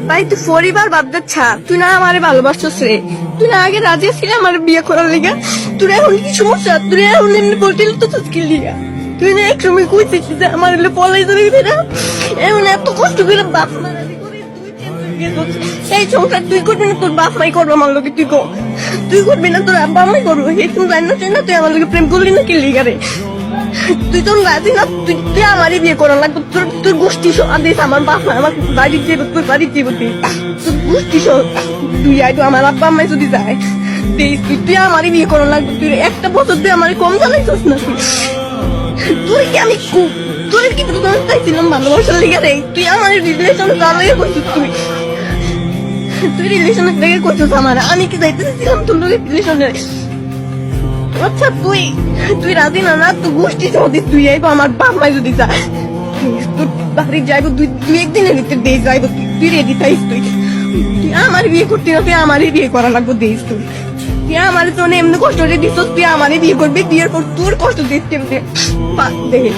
ভাই তুই পরিবার বাদ দে ছাড়, তুই না আমারে ভালোবাসছিস রে, তুই না আগে রাজি ছিলি আমার বিয়ে করার লিগা, তুই এখন কি সমস্যা, তুই এখন এমনি বলছিল তো কি লিগা, তুই না এক সময় কইছিস যে আমার এলে পলাই ধরে না, এমন এত কষ্ট করে বাপ মারানি করে এই সংসার তুই করবি না, তোর বাপ মাই করবো আমার লোকে, তুই করবি না, তোর আব্বা মাই করবো, এই তুমি জানি না তুই আমার লোকে প্রেম করলি না কি লিগা রে, তুই তো রাজি না, তুই আমারই বিয়ে করা লাগবে, তোর গোষ্ঠী আদেশ আমার বাপ মা আমার বাড়ির যে তোর বাড়ির যে তোর গোষ্ঠী তুই আয় তো আমার আব্বা আম্মাই যদি যায় তুই আমারই বিয়ে করা লাগবে, তুই একটা বছর তুই আমার কম চালাইছিস না, তুই কি আমি তোর কি চাইছিলাম ভালোবাসার লিগে রে, তুই আমার রিলেশন চালিয়ে করছিস, তুই রিলেশনের থেকে করছিস আমার, আমি কি যাইতেছিলাম তোর রিলেশনে, আচ্ছা তুই রাজি না না, তুই গোষ্ঠী যদি তুই আইবো আমার বাপ মাই যদি যায় তোর বাড়ি যাইবো, তুই একদিনের ভিতরে দিয়ে যাইবো, তুই রেডি থাইস, তুই আমার বিয়ে করতে না, তুই আমারই বিয়ে করা লাগবো দিস, তুই আমার তো এমনি কষ্ট দিয়ে দিস, তুই আমারই বিয়ে করবি, বিয়ের পর তোর কষ্ট দিস দেখে